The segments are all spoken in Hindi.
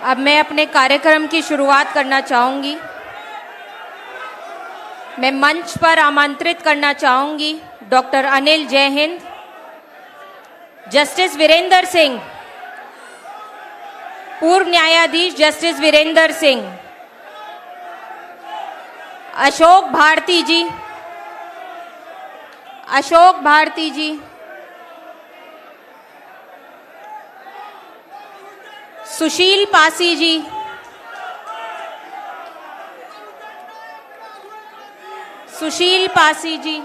अब मैं अपने कार्यक्रम की शुरुआत करना चाहूंगी। मैं मंच पर आमंत्रित करना चाहूंगी डॉक्टर अनिल जय हिंद, जस्टिस वीरेंद्र सिंह, पूर्व न्यायाधीश जस्टिस वीरेंद्र सिंह, अशोक भारती जी, अशोक भारती जी, सुशील पासी जी, सुशील पासी जी,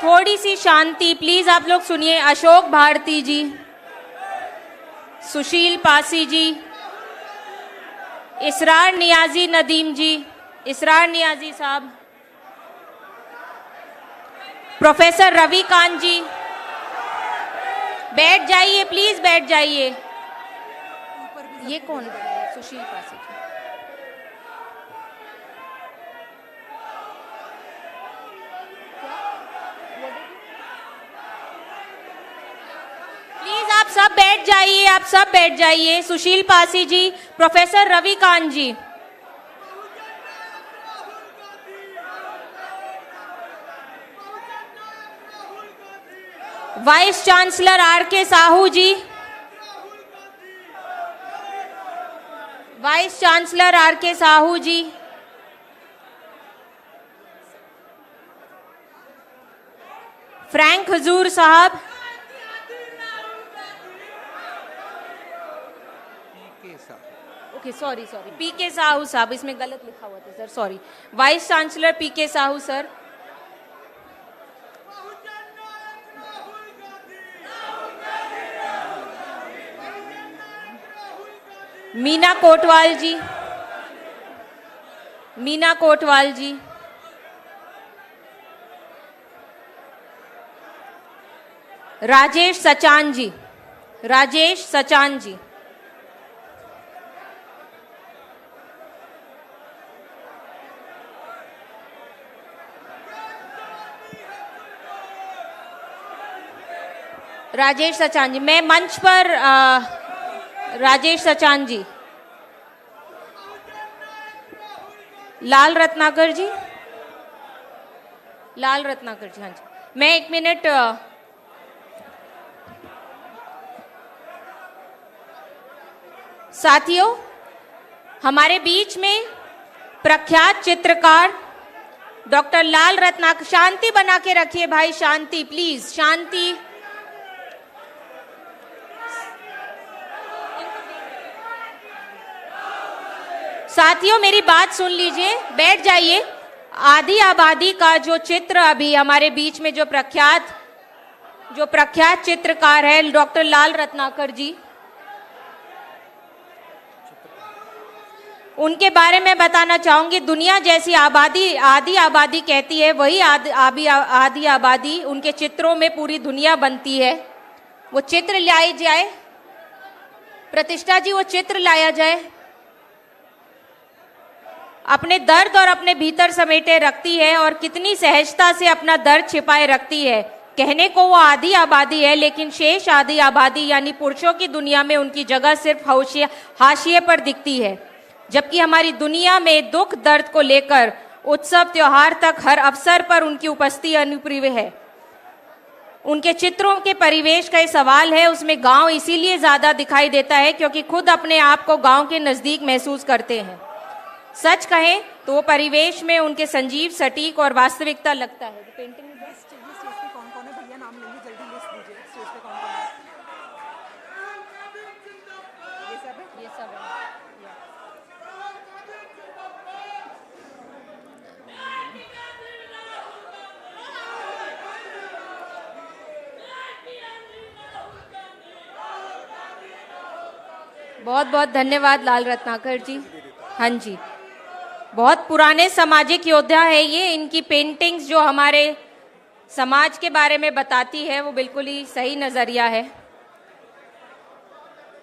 थोड़ी सी शांति प्लीज, आप लोग सुनिए। अशोक भारती जी, सुशील पासी जी, इसरार नियाजी नदीम जी, इसरार नियाजी साहब, प्रोफेसर रवि कांत जी, बैठ जाइए प्लीज, बैठ जाइए। ये कौन? सुशील पासी जी। प्लीज आप सब बैठ जाइए, आप सब बैठ जाइए। Sushil Pasi ji, professor Ravi Kant ji, vice chancellor R K Sahu ji, vice chancellor R K Sahu जी, फ्रैंक हुजूर साहब, ओके सॉरी पी के साहू साहब, इसमें गलत लिखा हुआ था sir, sorry. Vice chancellor P के साहू सर, मीना कोटवाल जी, मीना कोटवाल जी, राजेश सचान जी, राजेश सचान जी, राजेश सचान जी। मैं मंच पर राजेश सचान जी, लाल रत्नाकर जी, लाल रत्नाकर जी, हाँ जी। मैं 1 मिनट, साथियों, हमारे बीच में प्रख्यात चित्रकार डॉक्टर लाल रत्नाकर, शांति बना के रखिए भाई, शांति प्लीज, शांति। साथियों मेरी बात सुन लीजिए, बैठ जाइए। आदि आबादी का जो चित्र अभी हमारे बीच में जो प्रख्यात चित्रकार है डॉक्टर लाल रत्नाकर जी, उनके बारे में बताना चाहूंगी। दुनिया जैसी आबादी आदि आबादी कहती है, वही आदि आबादी उनके चित्रों में पूरी दुनिया बनती है। वो चित्र लाई जाए, प्रतिष्ठा जी, वो चित्र लाया जाए, अपने दर्द और अपने भीतर समेटे रखती है और कितनी सहजता से अपना दर्द छिपाए रखती है। कहने को वो आदि आबादी है, लेकिन शेष आदि आबादी यानी पुरुषों की दुनिया में उनकी जगह सिर्फ हाशिए पर दिखती है। जबकि हमारी दुनिया में दुख दर्द को लेकर उत्सव त्योहार तक हर अवसर पर उनकी उपस्थिति अनुप्रिय है। उनके चित्रों के परिवेश का ये सवाल है, उसमें गांव इसीलिए ज्यादा दिखाई देता है क्योंकि खुद अपने आप को गांव के नजदीक महसूस करते हैं। सच कहें तो वो परिवेश में उनके संजीव, सटीक और वास्तविकता लगता है। पेंटिंग कौन है भैया, नाम लेंगे, जल्दी लिस्ट दीजिए स्टेज पे कौन कौन है। ये सब है, ये सब है। बहुत बहुत धन्यवाद लाल रत्नाकर जी। हाँ जी, बहुत पुराने सामाजिक योद्धा है ये। इनकी पेंटिंग्स जो हमारे समाज के बारे में बताती है वो बिल्कुल ही सही नजरिया है।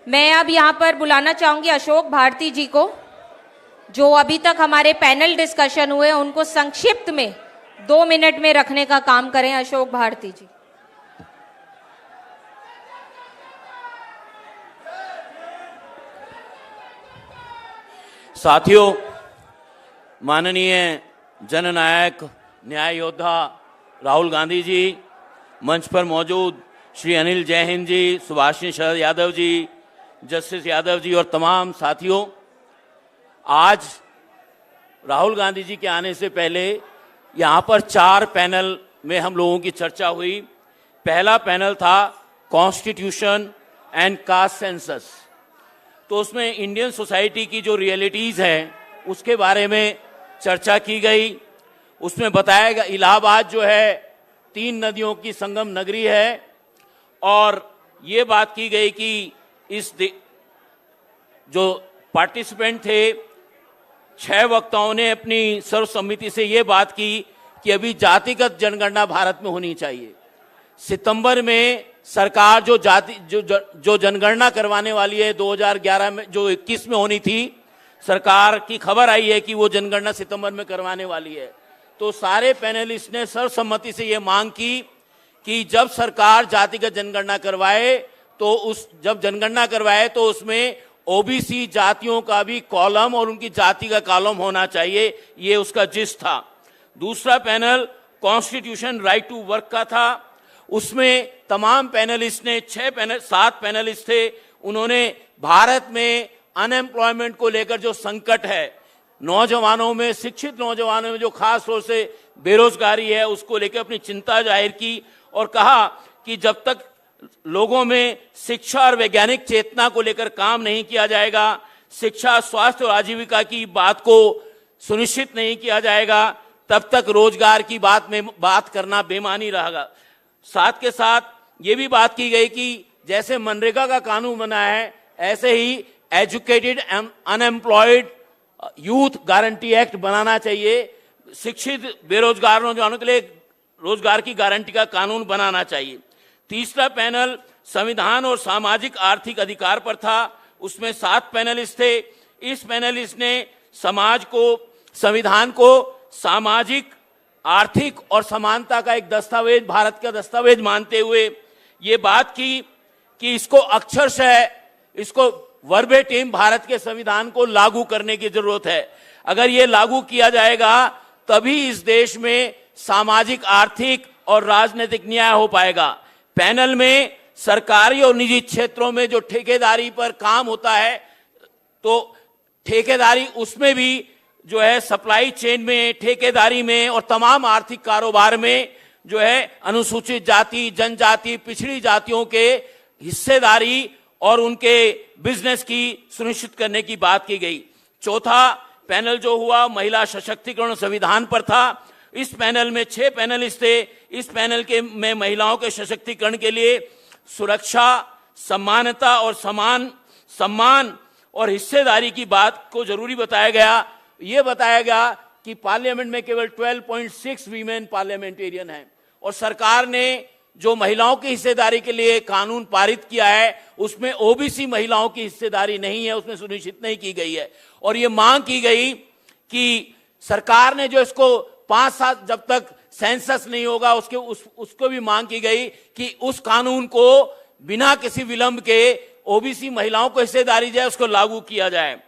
मैं अब यहाँ पर बुलाना चाहूंगी अशोक भारती जी को, जो अभी तक हमारे पैनल डिस्कशन हुए उनको संक्षिप्त में 2 मिनट में रखने का काम करें। अशोक भारती जी। साथियों, माननीय जननायक न्याय योद्धा राहुल गांधी जी, मंच पर मौजूद श्री अनिल जैन जी, सुभाषिनी शरद यादव जी, जस्टिस यादव जी और तमाम साथियों, आज राहुल गांधी जी के आने से पहले यहाँ पर 4 पैनल में हम लोगों की चर्चा हुई। पहला पैनल था कॉन्स्टिट्यूशन एंड कास्ट सेंसस। तो उसमें इंडियन सोसाइटी की जो रियलिटीज़ हैं उसके बारे में चर्चा की गई। उसमें बताया गया इलाहाबाद जो है 3 नदियों की संगम नगरी है और ये बात की गई कि जो पार्टिसिपेंट थे 6 वक्ताओं ने अपनी सर्वसम्मति से ये बात की कि अभी जातिगत जनगणना भारत में होनी चाहिए। सितंबर में सरकार जो जनगणना करवाने वाली है 2011 में, जो 21 में होनी थी, सरकार की खबर आई है कि वो जनगणना सितंबर में करवाने वाली है। तो सारे पैनलिस्ट ने सर्वसम्मति से ये मांग की कि जब सरकार जातिगत जनगणना करवाए जब जनगणना करवाए तो उसमें ओबीसी जातियों का भी कॉलम और उनकी जाति का कॉलम होना चाहिए। ये उसका जिस्ट था। दूसरा panel constitution right to work का था। उसमें तमाम पैनलिस्ट ने 7 पैनलिस्ट थे, उन्होंने भारत में अनएम्प्लॉयमेंट को लेकर जो संकट है, नौजवानों में, शिक्षित नौजवानों में जो खास तौर से बेरोजगारी है, उसको लेकर अपनी चिंता जाहिर की और कहा कि जब तक लोगों में शिक्षा और वैज्ञानिक चेतना को लेकर काम नहीं किया जाएगा, शिक्षा, स्वास्थ्य और आजीविका की बात को सुनिश्चित नहीं किया जाएगा, तब तक रोजगार की बात करना बेमानी रहेगा। साथ के साथ ये भी बात की गई कि जैसे मनरेगा का कानून बना है, ऐसे ही educated unemployed youth guarantee act बनाना चाहिए। शिक्षित बेरोजगार नौजवानों के लिए रोजगार की गारंटी का कानून बनाना चाहिए। तीसरा पैनल संविधान और सामाजिक आर्थिक अधिकार पर था। उसमें 7 पैनलिस्ट थे। इस पैनलिस्ट ने संविधान को सामाजिक, आर्थिक और समानता का एक दस्तावेज, भारत का दस्तावेज मानते हुए ये बात की कि इसको वर्बेटिम भारत के संविधान को लागू करने की जरूरत है। अगर ये लागू किया जाएगा तभी इस देश में सामाजिक, आर्थिक और राजनीतिक न्याय हो पाएगा। पैनल में सरकारी और निजी क्षेत्रों में जो ठेकेदारी पर काम होता है, तो ठेकेदारी उसमें भी जो है सप्लाई चेन में, ठेकेदारी में और तमाम आर्थिक कारोबार में जो है अनुसूचित जाति, जनजाति, पिछड़ी जातियों के हिस्सेदारी और उनके बिजनेस की सुनिश्चित करने की बात की गई। चौथा पैनल जो हुआ महिला सशक्तिकरण संविधान पर था। इस पैनल में 6 पैनलिस्ट थे। इस पैनल में महिलाओं के सशक्तिकरण के लिए सुरक्षा, समानता और सम्मान और हिस्सेदारी की बात को जरूरी बताया गया। ये बताया गया कि पार्लियामेंट में केवल 12.6 वीमेन पार्लियामेंटेरियन हैं और सरकार ने जो महिलाओं की हिस्सेदारी के लिए कानून पारित किया है उसमें ओबीसी महिलाओं की हिस्सेदारी नहीं है, उसमें सुनिश्चित नहीं की गई है। और ये मांग की गई कि सरकार ने जो इसको 5 साल जब तक सेंसस नहीं होगा उसको भी मांग की गई कि उस कानून को बिना किसी विलंब के ओबीसी महिलाओं को हिस्सेदारी जाए, उसको लागू किया जाए।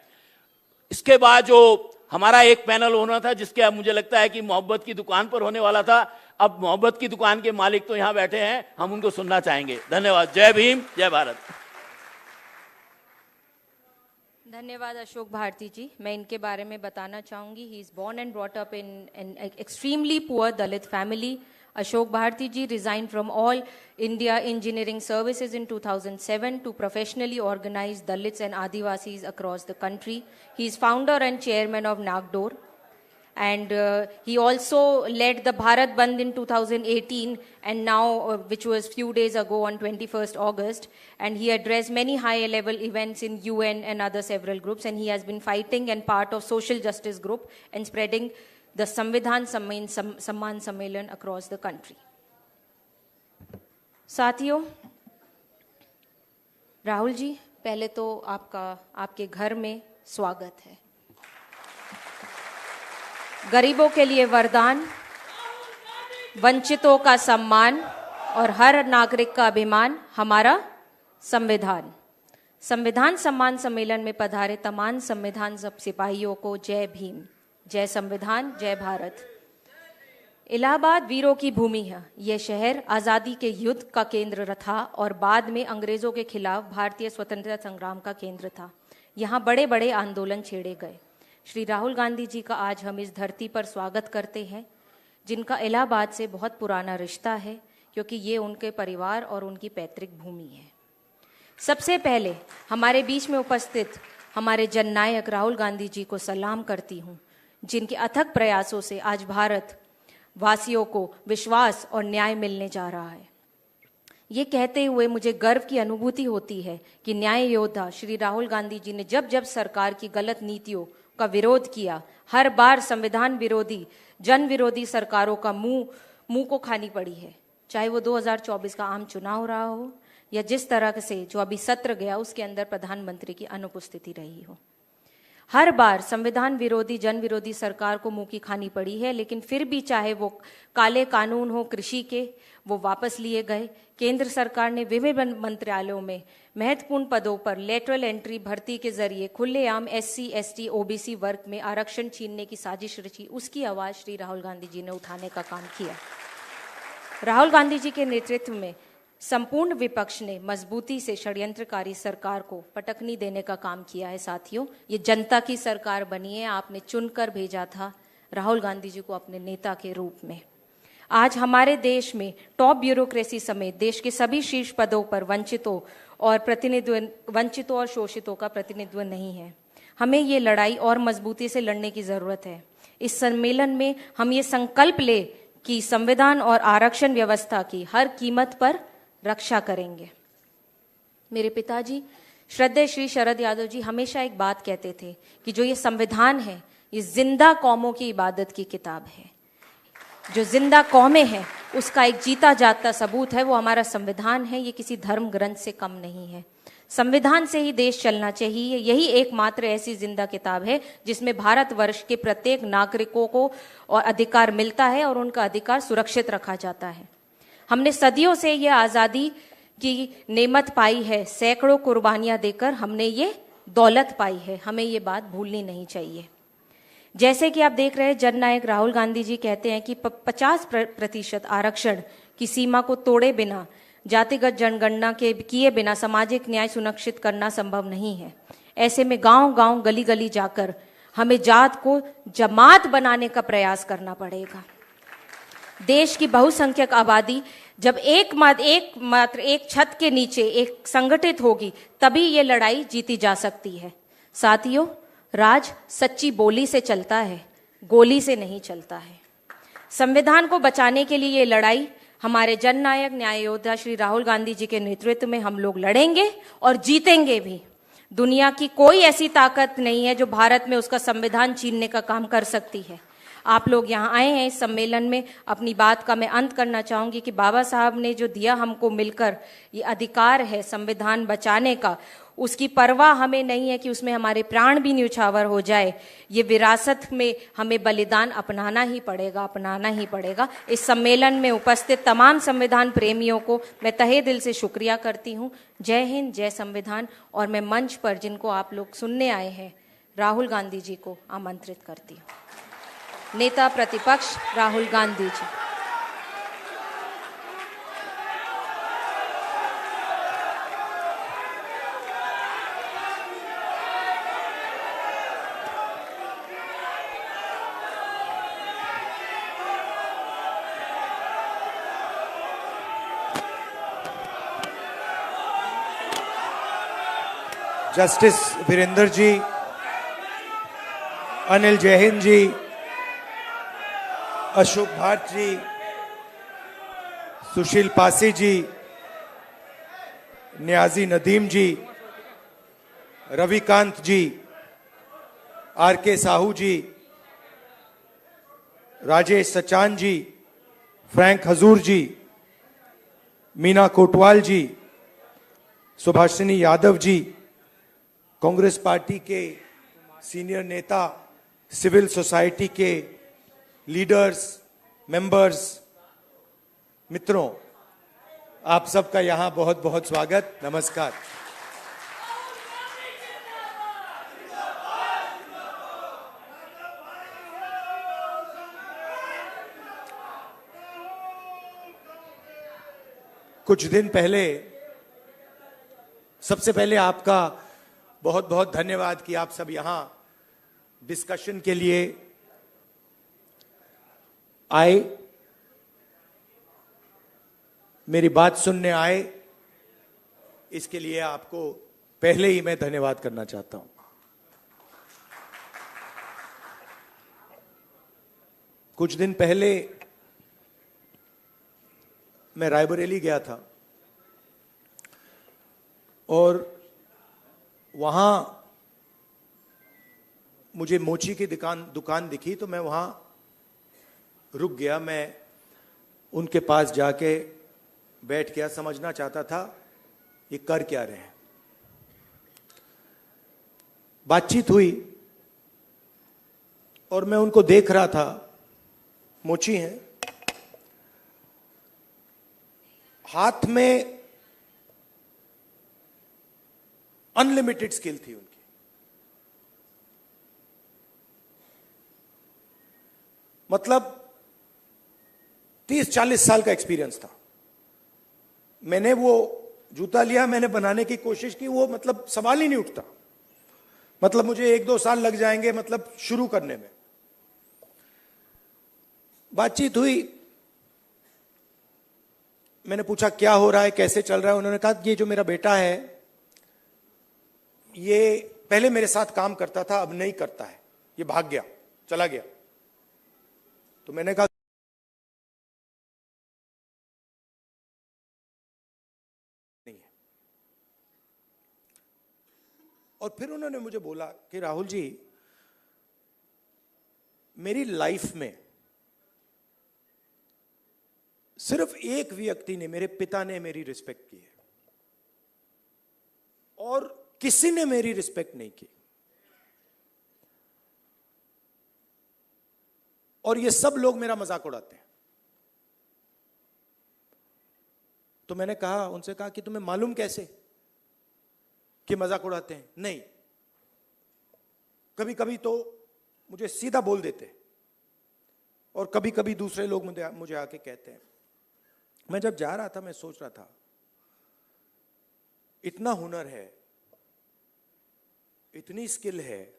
इसके बाद जो हमारा एक पैनल होना था, जिसके अब मुझे लगता है कि मोहब्बत की दुकान पर होने वाला था, अब मोहब्बत की दुकान के मालिक तो यहां बैठे हैं, हम उनको सुनना चाहेंगे। धन्यवाद। जय भीम, जय भारत। धन्यवाद अशोक भारती जी। मैं इनके बारे में बताना चाहूंगी। He is born and brought up in an extremely poor Dalit family. Ashok Bharti ji resigned from all India engineering services in 2007 to professionally organize Dalits and Adivasis across the country. He is founder and chairman of Nagdor. And he also led the Bharat Bandh in 2018 and now, which was few days ago on 21st August. And he addressed many high-level events in UN and other several groups. And he has been fighting and part of social justice group and spreading the Samvidhan Samman Sammelan across the country. साथियों, राहुल जी, पहले तो आपके घर में स्वागत है। गरीबों के लिए वरदान, वंचितों का सम्मान और हर नागरिक का अभिमान हमारा संविधान। संविधान सम्मान सम्मेलन में पधारे तमाम संविधान सिपाहियों को जय भीम, जय संविधान, जय भारत। इलाहाबाद वीरों की भूमि है। यह शहर आज़ादी के युद्ध का केंद्र था और बाद में अंग्रेजों के खिलाफ भारतीय स्वतंत्रता संग्राम का केंद्र था। यहाँ बड़े बड़े आंदोलन छेड़े गए। श्री राहुल गांधी जी का आज हम इस धरती पर स्वागत करते हैं, जिनका इलाहाबाद से बहुत पुराना रिश्ता है, क्योंकि ये उनके परिवार और उनकी पैतृक भूमि है। सबसे पहले हमारे बीच में उपस्थित हमारे जननायक राहुल गांधी जी को सलाम करती हूँ, जिनके अथक प्रयासों से आज भारत वासियों को विश्वास और न्याय मिलने जा रहा है। ये कहते हुए मुझे गर्व की अनुभूति होती है कि न्याय योद्धा श्री राहुल गांधी जी ने जब जब सरकार की गलत नीतियों का विरोध किया, हर बार संविधान विरोधी, जन विरोधी सरकारों का मुंह को खानी पड़ी है। चाहे वो 2024 का आम चुनाव रहा हो या जिस तरह से जो अभी सत्र गया उसके अंदर प्रधानमंत्री की अनुपस्थिति रही हो, हर बार संविधान विरोधी, जन विरोधी सरकार को मुंह की खानी पड़ी है। लेकिन फिर भी चाहे वो काले कानून हो कृषि के, वो वापस लिए गए। केंद्र सरकार ने विभिन्न मंत्रालयों में महत्वपूर्ण पदों पर लेटरल एंट्री भर्ती के जरिए खुलेआम SC, ST, OBC वर्ग में आरक्षण छीनने की साजिश रची। उसकी आवाज श्री राहुल गांधी जी ने उठाने का काम किया। राहुल गांधी जी के नेतृत्व में संपूर्ण विपक्ष ने मजबूती से षड्यंत्रकारी सरकार को पटकनी देने का काम किया है। साथियों, ये जनता की सरकार बनी है। आपने चुनकर भेजा था राहुल गांधी जी को अपने नेता के रूप में। आज हमारे देश में टॉप ब्यूरोक्रेसी समेत देश के सभी शीर्ष पदों पर वंचितों और शोषितों का प्रतिनिधित्व नहीं है। हमें ये लड़ाई और मजबूती से लड़ने की जरूरत है। इस सम्मेलन में हम ये संकल्प ले कि संविधान और आरक्षण व्यवस्था की हर कीमत पर रक्षा करेंगे। मेरे पिताजी श्रद्धेय श्री शरद यादव जी हमेशा एक बात कहते थे कि जो ये संविधान है, ये जिंदा कौमों की इबादत की किताब है। जो जिंदा कौमें हैं उसका एक जीता जागता सबूत है, वो हमारा संविधान है। ये किसी धर्म ग्रंथ से कम नहीं है। संविधान से ही देश चलना चाहिए। यही एकमात्र ऐसी जिंदा किताब है जिसमें भारतवर्ष के प्रत्येक नागरिकों को और अधिकार मिलता है और उनका अधिकार सुरक्षित रखा जाता है। हमने सदियों से ये आज़ादी की नेमत पाई है। सैकड़ों कुर्बानियां देकर हमने ये दौलत पाई है। हमें ये बात भूलनी नहीं चाहिए। जैसे कि आप देख रहे हैं, जननायक राहुल गांधी जी कहते हैं कि 50% आरक्षण की सीमा को तोड़े बिना, जातिगत जनगणना के किए बिना सामाजिक न्याय सुनिश्चित करना संभव नहीं है। ऐसे में गांव-गांव, गली-गली जाकर हमें जात को जमात बनाने का प्रयास करना पड़ेगा। देश की बहुसंख्यक आबादी जब एक छत के नीचे एक संगठित होगी, तभी ये लड़ाई जीती जा सकती है। साथियों, राज सच्ची बोली से चलता है, गोली से नहीं चलता है। संविधान को बचाने के लिए ये लड़ाई हमारे जननायक न्याय योद्धा श्री राहुल गांधी जी के नेतृत्व में हम लोग लड़ेंगे और जीतेंगे भी। दुनिया की कोई ऐसी ताकत नहीं है जो भारत में उसका संविधान छीनने का काम कर सकती है। आप लोग यहाँ आए हैं इस सम्मेलन में। अपनी बात का मैं अंत करना चाहूंगी कि बाबा साहब ने जो दिया हमको मिलकर ये अधिकार है संविधान बचाने का, उसकी परवाह हमें नहीं है कि उसमें हमारे प्राण भी न्यौछावर हो जाए। ये विरासत में हमें बलिदान अपनाना ही पड़ेगा। इस सम्मेलन में उपस्थित तमाम संविधान प्रेमियों को मैं तहे दिल से शुक्रिया करती हूँ। जय हिंद, जय संविधान। और मैं मंच पर जिनको आप लोग सुनने आए हैं, राहुल गांधी जी को आमंत्रित करती हूँ। नेता प्रतिपक्ष राहुल गांधी जी। जस्टिस वीरेंद्र जी, अनिल जैहिंद जी, अशोक भाट जी, सुशील पासी जी, न्याजी नदीम जी, रविकांत जी, RK साहू जी, राजेश सचान जी, फ्रैंक हजूर जी, मीना कोटवाल जी, सुभाषिनी यादव जी, कांग्रेस पार्टी के सीनियर नेता, सिविल सोसाइटी के लीडर्स, मेंबर्स, मित्रों, आप सबका यहां बहुत बहुत स्वागत, नमस्कार। कुछ दिन पहले, सबसे पहले आपका बहुत बहुत धन्यवाद कि आप सब यहां डिस्कशन के लिए आए, मेरी बात सुनने आए। इसके लिए आपको पहले ही मैं धन्यवाद करना चाहता हूं। कुछ दिन पहले मैं रायबरेली गया था और वहां मुझे मोची की दुकान दिखी, तो मैं वहां रुक गया। मैं उनके पास जाके बैठ गया, समझना चाहता था ये कर क्या रहे हैं। बातचीत हुई और मैं उनको देख रहा था। मोची हैं, हाथ में अनलिमिटेड स्किल थी उनकी। मतलब 30-40 साल का एक्सपीरियंस था। मैंने वो जूता लिया, मैंने बनाने की कोशिश की, वो मतलब सवाल ही नहीं उठता। मतलब मुझे 1-2 साल लग जाएंगे मतलब शुरू करने में। बातचीत हुई, मैंने पूछा क्या हो रहा है, कैसे चल रहा है। उन्होंने कहा ये जो मेरा बेटा है ये पहले मेरे साथ काम करता था, अब नहीं करता है, ये भाग गया, चला गया। तो मैंने कहा नहीं है। और फिर उन्होंने मुझे बोला कि राहुल जी, मेरी लाइफ में सिर्फ एक व्यक्ति ने, मेरे पिता ने मेरी रिस्पेक्ट की है और किसी ने मेरी रिस्पेक्ट नहीं की। और ये सब लोग मेरा मजाक उड़ाते हैं। तो मैंने कहा, उनसे कहा कि तुम्हें मालूम कैसे कि मजाक उड़ाते हैं? नहीं, कभी कभी तो मुझे सीधा बोल देते और कभी कभी दूसरे लोग मुझे आके कहते हैं। मैं जब जा रहा था मैं सोच रहा था, इतना हुनर है, इतनी स्किल है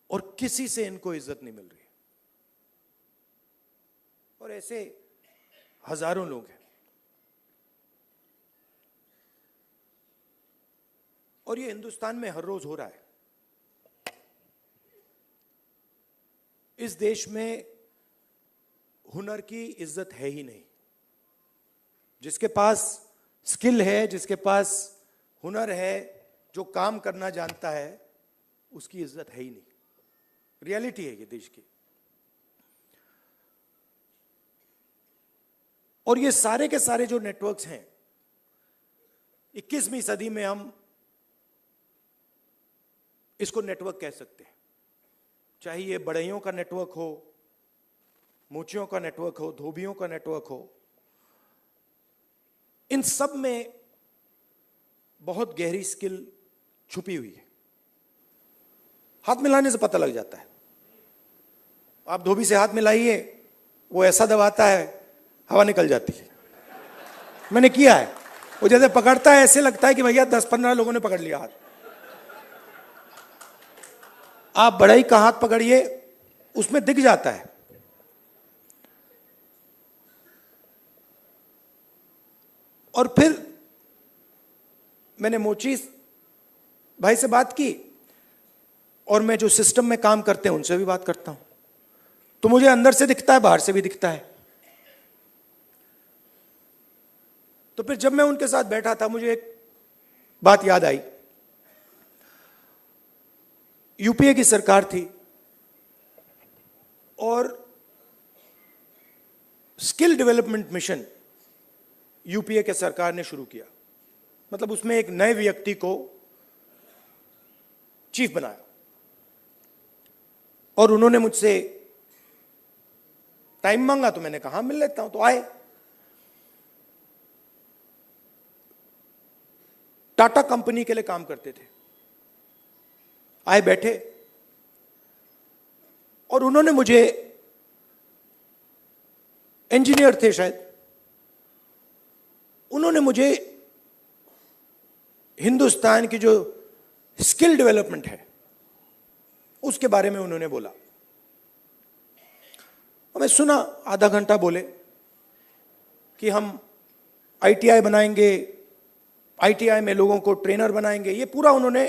और किसी से इनको इज्जत नहीं मिल रही। और ऐसे हजारों लोग हैं। और ये हिंदुस्तान में हर रोज हो रहा है। इस देश में हुनर की इज्जत है ही नहीं। जिसके पास स्किल है, जिसके पास हुनर है, जो काम करना जानता है, उसकी इज्जत है ही नहीं। रियलिटी है ये देश की। और ये सारे के सारे जो नेटवर्क्स हैं, 21वीं सदी में हम इसको नेटवर्क कह सकते हैं। चाहे ये बढ़इयों का नेटवर्क हो, मोचियों का नेटवर्क हो, धोबियों का नेटवर्क हो, इन सब में बहुत गहरी स्किल छुपी हुई है। हाथ मिलाने से पता लग जाता है। आप धोबी से हाथ मिलाइए, वो ऐसा दबाता है हवा निकल जाती है। मैंने किया है। वो जैसे पकड़ता है ऐसे लगता है कि भैया 10-15 लोगों ने पकड़ लिया हाथ। आप बढ़ई का हाथ पकड़िए, उसमें दिख जाता है। और फिर मैंने मोची भाई से बात की और मैं जो सिस्टम में काम करते हैं उनसे भी बात करता हूं, तो मुझे अंदर से दिखता है, बाहर से भी दिखता है। तो फिर जब मैं उनके साथ बैठा था, मुझे एक बात याद आई। यूपीए की सरकार थी और स्किल डेवलपमेंट मिशन यूपीए के सरकार ने शुरू किया। मतलब उसमें एक नए व्यक्ति को चीफ बनाया और उन्होंने मुझसे टाइम मांगा, तो मैंने कहा मिल लेता हूं। तो आए। टाटा कंपनी के लिए काम करते थे। आए, बैठे और उन्होंने मुझे, इंजीनियर थे शायद, उन्होंने मुझे हिंदुस्तान की जो स्किल डेवलपमेंट है उसके बारे में उन्होंने बोला। और मैं सुना, आधा घंटा बोले कि हम आईटीआई बनाएंगे, आईटीआई में लोगों को ट्रेनर बनाएंगे, ये पूरा उन्होंने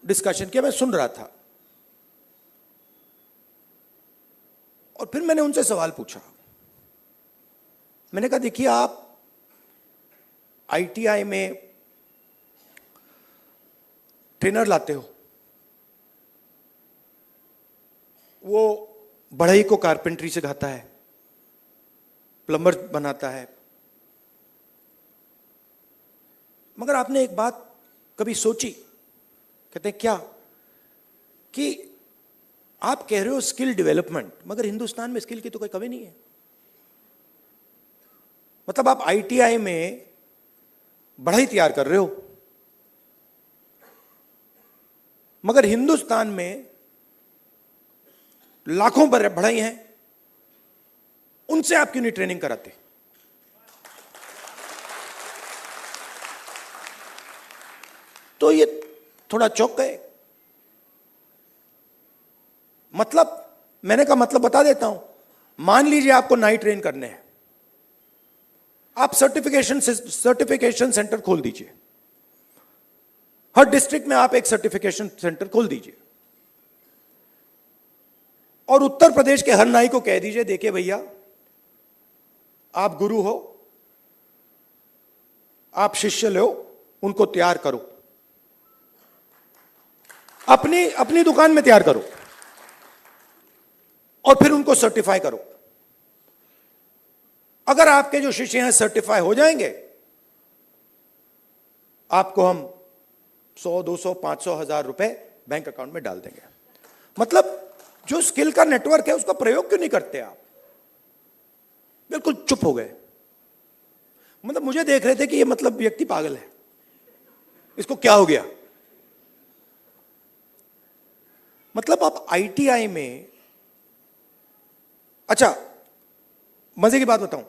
डिस्कशन किया। मैं सुन रहा था और फिर मैंने उनसे सवाल पूछा। मैंने कहा देखिए, आप आईटीआई में ट्रेनर लाते हो, वो बढ़ई को कारपेंटरी सिखाता है, प्लम्बर बनाता है, मगर आपने एक बात कभी सोची? कहते हैं क्या? कि आप कह रहे हो स्किल डेवलपमेंट, मगर हिंदुस्तान में स्किल की तो कोई कमी नहीं है। मतलब आप आईटीआई में बढ़ई तैयार कर रहे हो, मगर हिंदुस्तान में लाखों पर बढ़ई हैं, उनसे आप क्यों नहीं ट्रेनिंग कराते? तो ये थोड़ा चौंक गए। मतलब मैंने कहा मतलब बता देता हूं। मान लीजिए आपको नाई ट्रेन करने हैं, आप सर्टिफिकेशन सेंटर खोल दीजिए। हर डिस्ट्रिक्ट में आप एक सर्टिफिकेशन सेंटर खोल दीजिए और उत्तर प्रदेश के हर नाई को कह दीजिए, देखिए भैया, आप गुरु हो, आप शिष्य लो, उनको तैयार करो, अपनी दुकान में तैयार करो और फिर उनको सर्टिफाई करो। अगर आपके जो शिष्य हैं सर्टिफाई हो जाएंगे, आपको हम 100, 200, 500, 1000 रुपए बैंक अकाउंट में डाल देंगे। मतलब जो स्किल का नेटवर्क है उसका प्रयोग क्यों नहीं करते आप? बिल्कुल चुप हो गए। मतलब मुझे देख रहे थे कि ये मतलब व्यक्ति पागल है, इसको क्या हो गया? मतलब आप आईटीआई में, अच्छा मजे की बात बताऊं,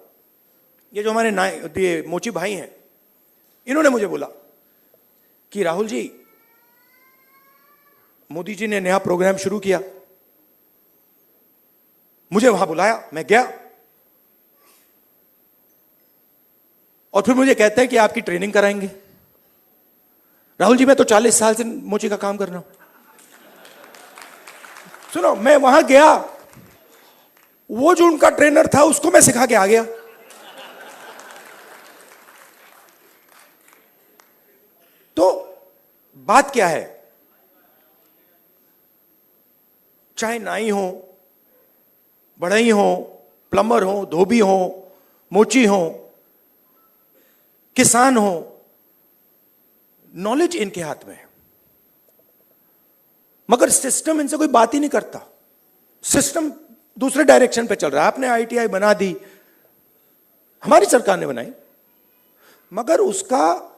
ये जो हमारे ये मोची भाई हैं, इन्होंने मुझे बोला कि राहुल जी, मोदी जी ने नया प्रोग्राम शुरू किया, मुझे वहां बुलाया, मैं गया और फिर मुझे कहते हैं कि आपकी ट्रेनिंग कराएंगे। राहुल जी, मैं तो 40 साल से मोची का काम कर रहा हूं। सुनो, मैं वहां गया, वो जो उनका ट्रेनर था उसको मैं सिखा के आ गया। तो बात क्या है? चाहे नाई हो, बढ़ई हो, प्लम्बर हो, धोबी हो, मोची हो, किसान हो, नॉलेज इनके हाथ में है, मगर सिस्टम इनसे कोई बात ही नहीं करता। सिस्टम दूसरे डायरेक्शन पे चल रहा है। आपने आईटीआई बना दी, हमारी सरकार ने बनाई, मगर उसका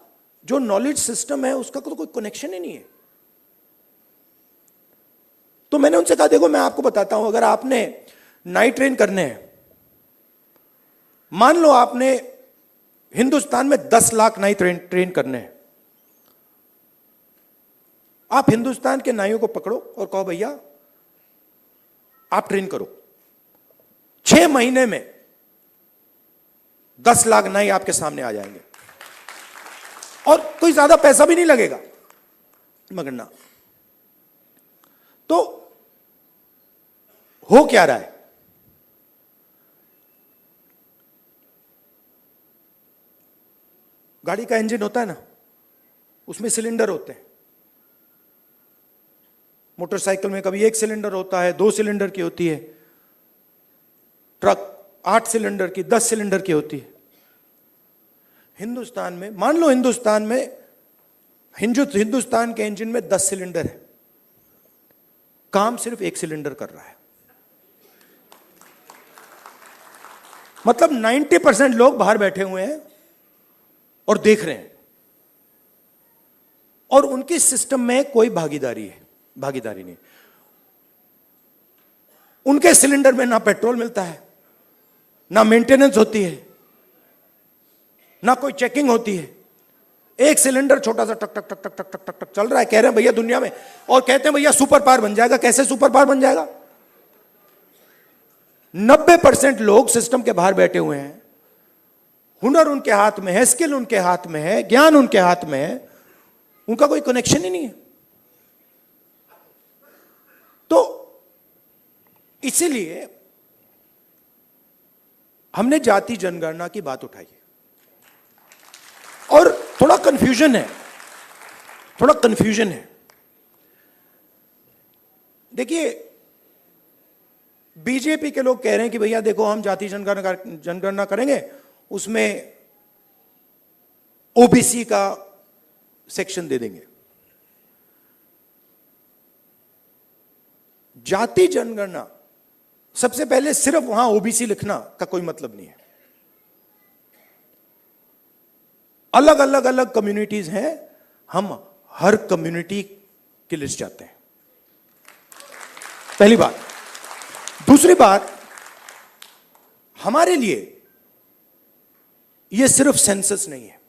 जो नॉलेज सिस्टम है उसका तो कोई कनेक्शन ही नहीं है। तो मैंने उनसे कहा, देखो मैं आपको बताता हूं, अगर आपने नाई ट्रेन करने हैं, मान लो आपने हिंदुस्तान में 10 लाख नाई ट्रेन करने हैं, आप हिंदुस्तान के नाइयों को पकड़ो और कहो भैया आप ट्रेन करो, 6 महीने में 10 लाख नाई आपके सामने आ जाएंगे और कोई ज्यादा पैसा भी नहीं लगेगा, मगर ना। तो हो क्या रहा है? गाड़ी का इंजन होता है ना, उसमें सिलेंडर होते हैं। मोटरसाइकिल में कभी 1 सिलेंडर होता है, 2 सिलेंडर की होती है, ट्रक 8 सिलेंडर की, 10 सिलेंडर की होती है। हिंदुस्तान में, मान लो हिंदुस्तान के इंजन में 10 सिलेंडर है, काम सिर्फ 1 सिलेंडर कर रहा है। मतलब 90% लोग बाहर बैठे हुए हैं और देख रहे हैं, और उनके सिस्टम में कोई भागीदारी नहीं। उनके सिलेंडर में ना पेट्रोल मिलता है, ना मेंटेनेंस होती है, ना कोई चेकिंग होती है। एक सिलेंडर छोटा सा टक टक टक टक टक टक टक टक चल रहा है, कह रहे हैं भैया दुनिया में, और कहते हैं भैया सुपर पावर बन जाएगा। कैसे सुपर पावर बन जाएगा? 90% लोग सिस्टम के बाहर बैठे हुए हैं, हुनर उनके हाथ में है, स्किल उनके हाथ में है, ज्ञान उनके हाथ में है, उनका कोई कनेक्शन ही नहीं है। तो इसीलिए हमने जाति जनगणना की बात उठाई है। और थोड़ा कंफ्यूजन है, देखिए बीजेपी के लोग कह रहे हैं कि भैया देखो हम जाति जनगणना करेंगे, उसमें ओबीसी का सेक्शन दे देंगे। जाति जनगणना, सबसे पहले सिर्फ वहां ओबीसी लिखना का कोई मतलब नहीं है। अलग अलग कम्युनिटीज हैं, हम हर कम्युनिटी की लिस्ट चाहते हैं, पहली बात। दूसरी बात, हमारे लिए यह सिर्फ सेंसस नहीं है,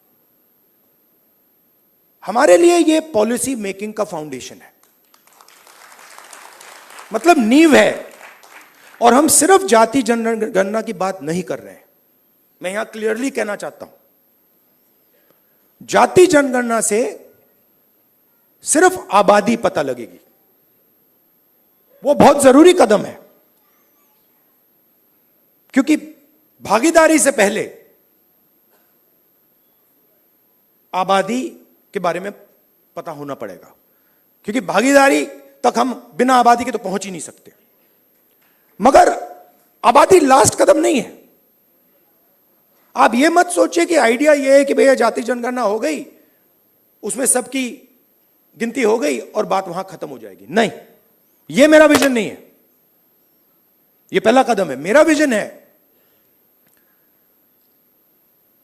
हमारे लिए यह पॉलिसी मेकिंग का फाउंडेशन है, मतलब नींव है। और हम सिर्फ जाति जनगणना की बात नहीं कर रहे हैं, मैं यहां क्लियरली कहना चाहता हूं, जाति जनगणना से सिर्फ आबादी पता लगेगी, वो बहुत जरूरी कदम है, क्योंकि भागीदारी से पहले आबादी के बारे में पता होना पड़ेगा, क्योंकि भागीदारी तक हम बिना आबादी के तो पहुंच ही नहीं सकते। मगर आबादी लास्ट कदम नहीं है। आप यह मत सोचिए कि आइडिया यह है कि भैया जाति जनगणना हो गई, उसमें सबकी गिनती हो गई और बात वहां खत्म हो जाएगी। नहीं, यह मेरा विजन नहीं है, यह पहला कदम है। मेरा विजन है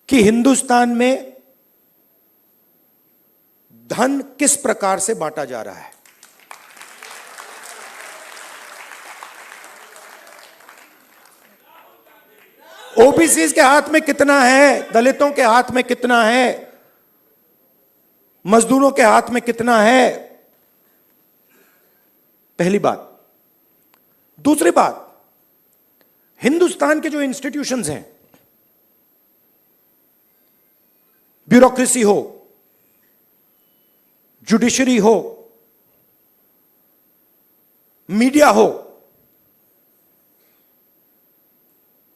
कि हिंदुस्तान में धन किस प्रकार से बांटा जा रहा है। ओबीसी के हाथ में कितना है, दलितों के हाथ में कितना है, मजदूरों के हाथ में कितना है, पहली बात। दूसरी बात, हिंदुस्तान के जो इंस्टीट्यूशंस हैं, ब्यूरोक्रेसी हो, जुडिशरी हो, मीडिया हो,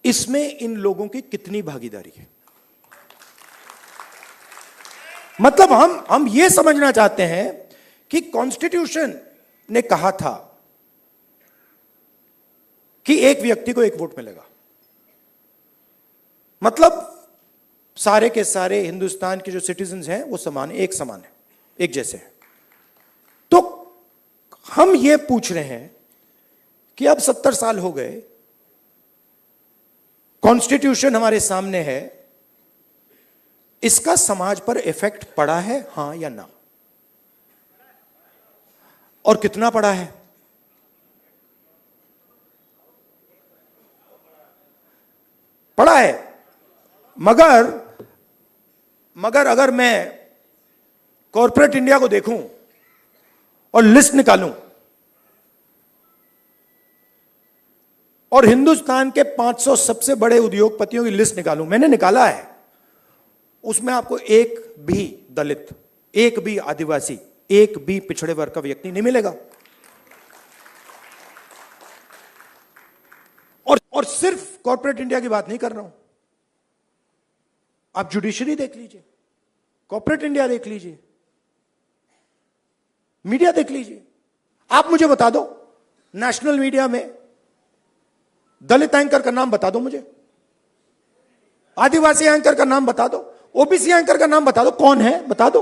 इसमें इन लोगों की कितनी भागीदारी है। मतलब हम यह समझना चाहते हैं कि कॉन्स्टिट्यूशन ने कहा था कि एक व्यक्ति को एक वोट मिलेगा, मतलब सारे के सारे हिंदुस्तान के जो सिटीजन्स हैं वो समान, एक समान है, एक जैसे हैं। तो हम ये पूछ रहे हैं कि अब 70 साल हो गए, कॉन्स्टिट्यूशन हमारे सामने है, इसका समाज पर इफेक्ट पड़ा है, हां या ना, और कितना पड़ा है? पड़ा है। मगर अगर मैं कॉर्पोरेट इंडिया को देखूं और लिस्ट निकालूं और हिंदुस्तान के 500 सबसे बड़े उद्योगपतियों की लिस्ट निकालूं, मैंने निकाला है, उसमें आपको एक भी दलित, एक भी आदिवासी, एक भी पिछड़े वर्ग का व्यक्ति नहीं मिलेगा। और सिर्फ कॉर्पोरेट इंडिया की बात नहीं कर रहा हूं, आप जुडिशरी देख लीजिए, कॉर्पोरेट इंडिया देख लीजिए, मीडिया देख लीजिए। आप मुझे बता दो, नेशनल मीडिया में दलित एंकर का नाम बता दो मुझे, आदिवासी एंकर का नाम बता दो, ओबीसी एंकर का नाम बता दो, कौन है बता दो।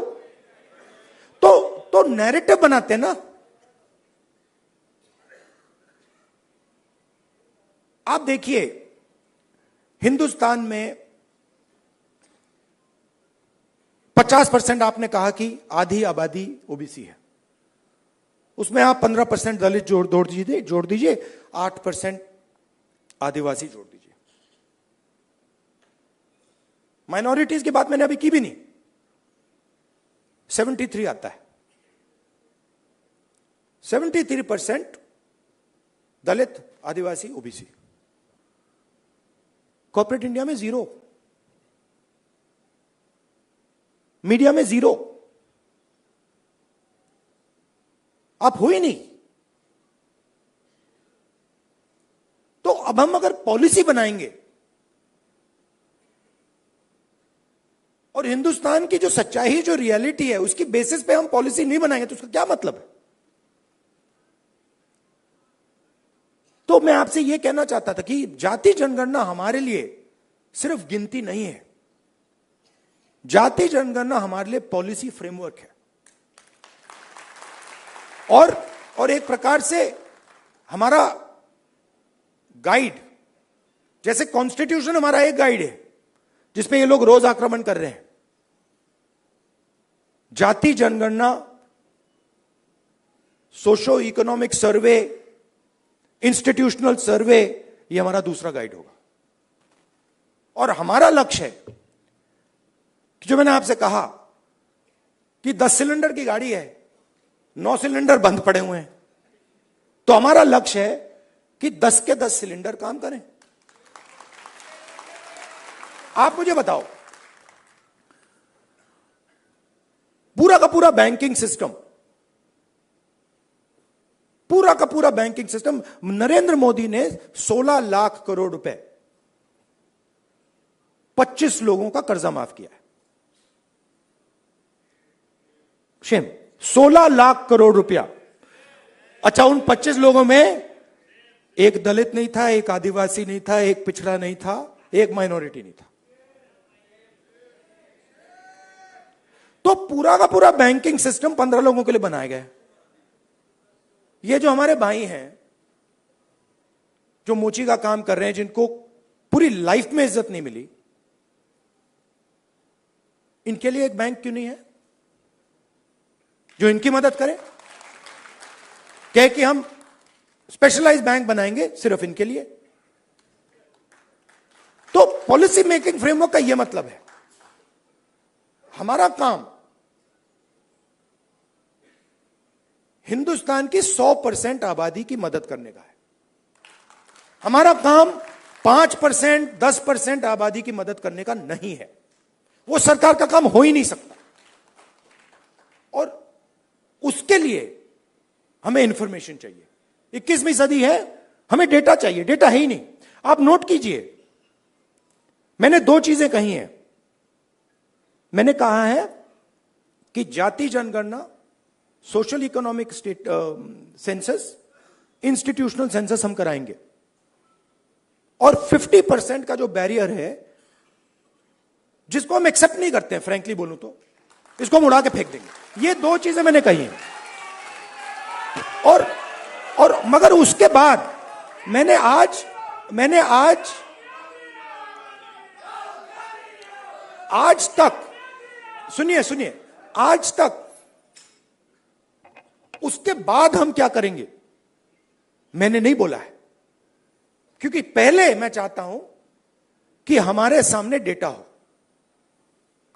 तो नैरेटिव बनाते हैं ना। आप देखिए, हिंदुस्तान में 50% आपने कहा कि आधी आबादी ओबीसी है, उसमें आप 15% दलित जोड़ दीजिए, 8% आदिवासी जोड़ दीजिए। माइनॉरिटीज की बात मैंने अभी की भी नहीं। 73 आता है। 73% दलित, आदिवासी, ओबीसी। कॉर्पोरेट इंडिया में 0, मीडिया में 0। आप हो ही नहीं। तो अब हम अगर पॉलिसी बनाएंगे और हिंदुस्तान की जो सच्चाई, जो रियलिटी है, उसकी बेसिस पे हम पॉलिसी नहीं बनाएंगे तो उसका क्या मतलब है? तो मैं आपसे यह कहना चाहता था कि जाति जनगणना हमारे लिए सिर्फ गिनती नहीं है, जाति जनगणना हमारे लिए पॉलिसी फ्रेमवर्क है और एक प्रकार से हमारा गाइड। जैसे कॉन्स्टिट्यूशन हमारा एक गाइड है जिसपे ये लोग रोज आक्रमण कर रहे हैं, जाति जनगणना, सोशो इकोनॉमिक सर्वे, इंस्टीट्यूशनल सर्वे, ये हमारा दूसरा गाइड होगा। और हमारा लक्ष्य है कि जो मैंने आपसे कहा कि 10 सिलेंडर की गाड़ी है, 9 सिलेंडर बंद पड़े हुए हैं, तो हमारा लक्ष्य है कि 10 के 10 सिलेंडर काम करें। आप मुझे बताओ, पूरा का पूरा बैंकिंग सिस्टम, पूरा का पूरा बैंकिंग सिस्टम, नरेंद्र मोदी ने 16 लाख करोड़ रुपए 25 लोगों का कर्जा माफ किया है। शेम, 16 लाख करोड़ रुपया। अच्छा, उन 25 लोगों में एक दलित नहीं था, एक आदिवासी नहीं था, एक पिछड़ा नहीं था, एक माइनॉरिटी नहीं था। तो पूरा का पूरा बैंकिंग सिस्टम 15 लोगों के लिए बनाया गया है। ये जो हमारे भाई हैं जो मोची का काम कर रहे हैं, जिनको पूरी लाइफ में इज्जत नहीं मिली, इनके लिए एक बैंक क्यों नहीं है जो इनकी मदद करे? कहे कि हम स्पेशलाइज्ड बैंक बनाएंगे सिर्फ इनके लिए। तो पॉलिसी मेकिंग फ्रेमवर्क का यह मतलब है, हमारा काम हिंदुस्तान की 100% आबादी की मदद करने का है। हमारा काम 5%, 10% आबादी की मदद करने का नहीं है। वो सरकार का काम हो ही नहीं सकता। और उसके लिए हमें इंफॉर्मेशन चाहिए। 21वीं सदी है, हमें डेटा चाहिए। डेटा है ही नहीं। आप नोट कीजिए, मैंने 2 चीजें कही हैं। मैंने कहा है कि जाति जनगणना, social economic state census, institutional census हम कराएंगे। और 50% का जो बैरियर है, जिसको हम एक्सेप्ट नहीं करते हैं, फ्रैंकली बोलूं तो इसको हम उड़ा के फेंक देंगे। ये 2 चीजें मैंने कही हैं। और मगर उसके बाद मैंने आज तक, सुनिए, आज तक उसके बाद हम क्या करेंगे मैंने नहीं बोला है, क्योंकि पहले मैं चाहता हूं कि हमारे सामने डेटा हो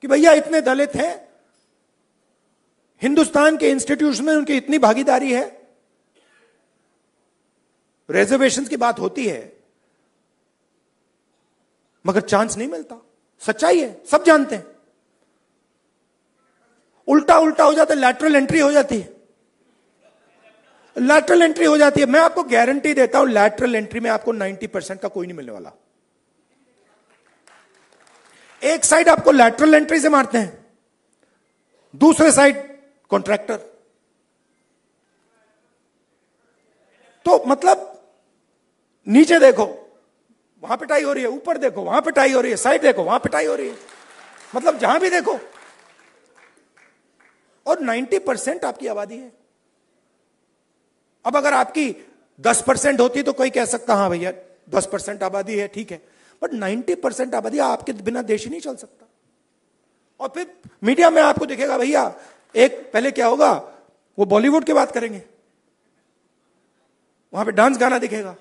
कि भैया इतने दलित हैं, हिंदुस्तान के इंस्टीट्यूशन में उनकी इतनी भागीदारी है। रिजर्वेशंस की बात होती है मगर चांस नहीं मिलता। सच्चाई है, सब जानते हैं। उल्टा हो जाता है, लैटरल एंट्री हो जाती है। लैटरल एंट्री हो जाती है। मैं आपको गारंटी देता हूं, लैटरल एंट्री में आपको 90% का कोई नहीं मिलने वाला। एक साइड आपको लैटरल एंट्री से मारते हैं, दूसरे साइड कॉन्ट्रैक्टर। तो मतलब नीचे देखो वहां पिटाई हो रही है, ऊपर देखो वहां पिटाई हो रही है, साइड देखो वहां पिटाई हो रही है, मतलब जहां भी देखो। और 90% आपकी आबादी है। अब अगर आपकी 10% होती तो कोई कह सकता हाँ भैया 10% आबादी है, ठीक है, बट 90% आबादी, आपके बिना देश ही नहीं चल सकता। और फिर मीडिया में आपको दिखेगा भैया, एक पहले क्या होगा, वो बॉलीवुड की बात करेंगे, वहां पे डांस गाना दिखेगा,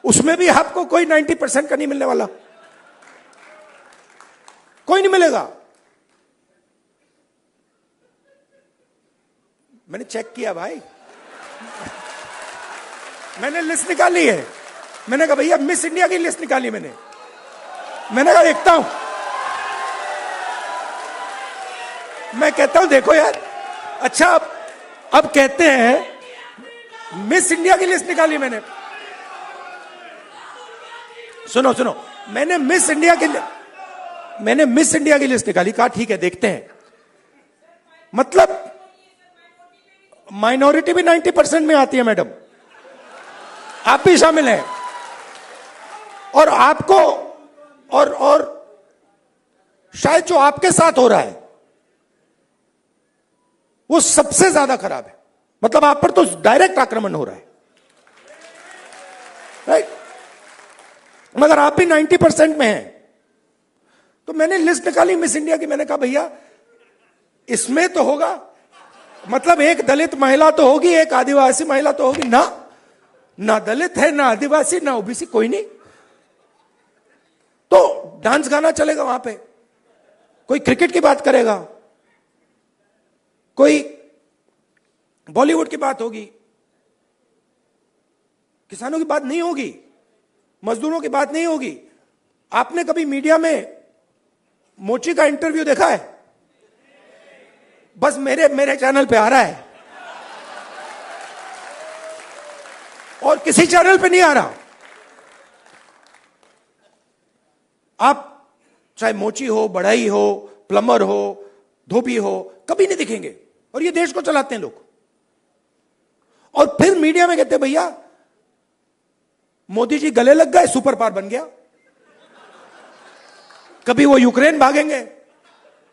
उसमें भी आपको कोई 90% का नहीं मिलने वाला। कोई नहीं मिलेगा। मैंने चेक किया भाई, मैंने लिस्ट निकाली है। मैंने कहा भैया मिस इंडिया की लिस्ट निकाली मैंने कहा देखता हूं। मैं कहता हूं देखो यार, अच्छा अब कहते हैं मिस इंडिया की लिस्ट निकाली मैंने। सुनो सुनो, मैंने मिस इंडिया की लिस्ट निकाली। कहा ठीक है देखते हैं। मतलब माइनॉरिटी भी 90% में आती है मैडम, आप भी शामिल हैं। और आपको और शायद जो आपके साथ हो रहा है वो सबसे ज्यादा खराब है। मतलब आप पर तो डायरेक्ट आक्रमण हो रहा है, राइट? मगर आप भी 90% में हैं। तो मैंने लिस्ट निकाली मिस इंडिया की। मैंने कहा भैया इसमें तो होगा, मतलब एक दलित महिला तो होगी, एक आदिवासी महिला तो होगी ना दलित है, ना आदिवासी, ना ओबीसी, कोई नहीं। तो डांस गाना चलेगा वहां पे, कोई क्रिकेट की बात करेगा, कोई बॉलीवुड की बात होगी, किसानों की बात नहीं होगी, मजदूरों की बात नहीं होगी। आपने कभी मीडिया में मोची का इंटरव्यू देखा है? बस मेरे चैनल पे आ रहा है और किसी चैनल पे नहीं आ रहा। आप चाहे मोची हो, बढ़ई हो, प्लम्बर हो, धोबी हो, कभी नहीं दिखेंगे। और ये देश को चलाते हैं लोग। और फिर मीडिया में कहते हैं भैया मोदी जी गले लग गए, सुपर पावर बन गया। कभी वो यूक्रेन भागेंगे,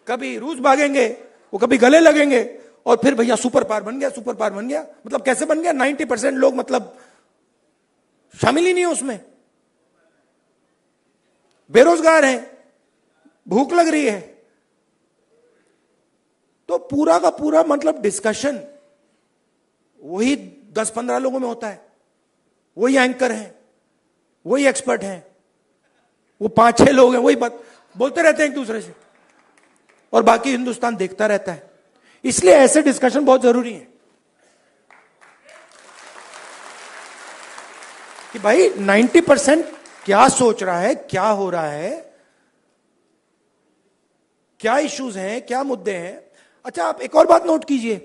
कभी रूस भागेंगे, वो कभी गले लगेंगे और फिर भैया सुपर पावर बन गया, सुपर पावर बन गया। मतलब कैसे बन गया? 90% लोग मतलब शामिल ही नहीं है उसमें, बेरोजगार हैं, भूख लग रही है। तो पूरा का पूरा मतलब डिस्कशन वही 10-15 लोगों में होता है। वही एंकर हैं, वही एक्सपर्ट हैं, वो 5-6 लोग हैं, वही बात बोलते रहते हैं एक दूसरे से, और बाकी हिंदुस्तान देखता रहता है। इसलिए ऐसे डिस्कशन बहुत जरूरी है कि भाई 90% क्या सोच रहा है, क्या हो रहा है, क्या इश्यूज हैं, क्या मुद्दे हैं। अच्छा, आप एक और बात नोट कीजिए,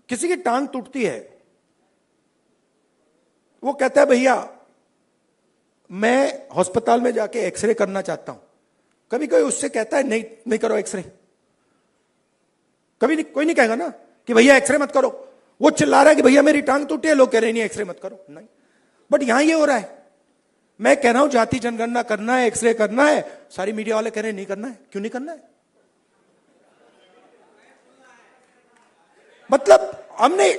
किसी की टांग टूटती है, वो कहता है भैया मैं अस्पताल में जाके एक्सरे करना चाहता हूं। कभी कोई उससे कहता है नहीं करो एक्सरे? कभी नहीं, कोई नहीं कहेगा ना कि भैया एक्सरे मत करो। वो चिल्ला रहा है कि भैया मेरी टांग टूटी है, लोग कह रहे नहीं एक्सरे मत करो, नहीं। बट यहां ये हो रहा है, मैं कह रहा हूं जाति जनगणना करना है, एक्सरे करना है, सारी मीडिया वाले कह रहे हैं नहीं करना है। क्यों नहीं करना है? मतलब हमने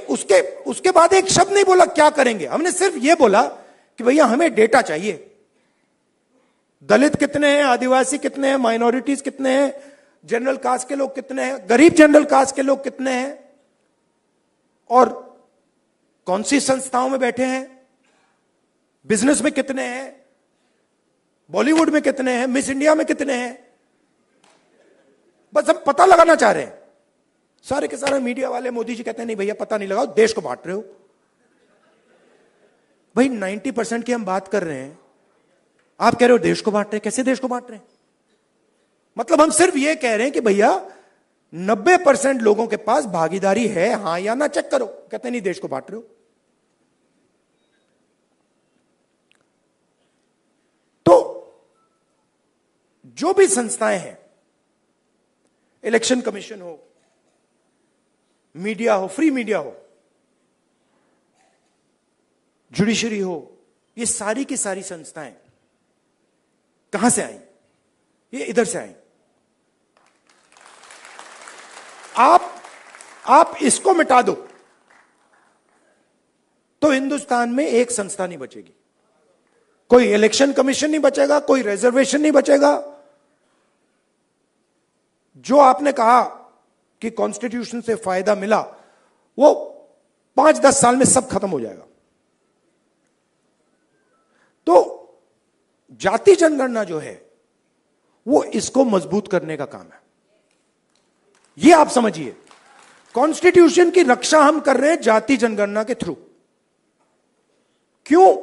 उसके बाद एक शब्द नहीं बोला क्या करेंगे, हमने सिर्फ यह बोला कि भैया हमें डेटा चाहिए। दलित कितने हैं, आदिवासी कितने हैं, माइनॉरिटीज कितने हैं, जनरल कास्ट के लोग कितने हैं, गरीब जनरल कास्ट के लोग कितने हैं, और कौन सी संस्थाओं में बैठे हैं, बिजनेस में कितने हैं, बॉलीवुड में कितने हैं, मिस इंडिया में कितने हैं। बस हम पता लगाना चाह रहे हैं। सारे के सारे मीडिया वाले, मोदी जी कहते हैं नहीं भैया पता नहीं लगाओ, देश को बांट रहे हो। भाई 90% की हम बात कर रहे हैं, आप कह रहे हो देश को बांट रहे हैं। कैसे देश को बांट रहे हैं? मतलब हम सिर्फ ये कह रहे हैं कि भैया 90% लोगों के पास भागीदारी है, हां या ना, चेक करो। कहते हैं नहीं देश को बांट रहे हो। तो जो भी संस्थाएं हैं, इलेक्शन कमीशन हो, मीडिया हो, फ्री मीडिया हो, जुडिशरी हो, ये सारी की सारी संस्थाएं कहां से आई? ये इधर से आई। आप इसको मिटा दो तो हिंदुस्तान में एक संस्था नहीं बचेगी। कोई इलेक्शन कमीशन नहीं बचेगा, कोई रिजर्वेशन नहीं बचेगा। जो आपने कहा कि कॉन्स्टिट्यूशन से फायदा मिला, वो 5-10 साल में सब खत्म हो जाएगा। तो जाति जनगणना जो है, वो इसको मजबूत करने का काम है। ये आप समझिए, कॉन्स्टिट्यूशन की रक्षा हम कर रहे हैं जाति जनगणना के थ्रू। क्यों?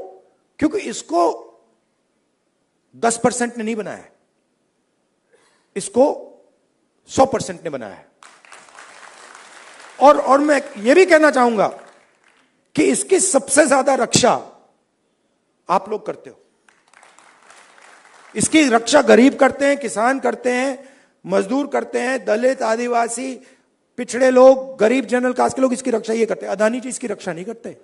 क्योंकि इसको 10% ने नहीं बनाया है, इसको 100% ने बनाया है। और मैं यह भी कहना चाहूंगा कि इसकी सबसे ज्यादा रक्षा आप लोग करते हो। इसकी रक्षा गरीब करते हैं, किसान करते हैं, मजदूर करते हैं, दलित, आदिवासी, पिछड़े लोग, गरीब, जनरल कास्ट के लोग इसकी रक्षा ये करते हैं। अदानी जी इसकी रक्षा नहीं करते।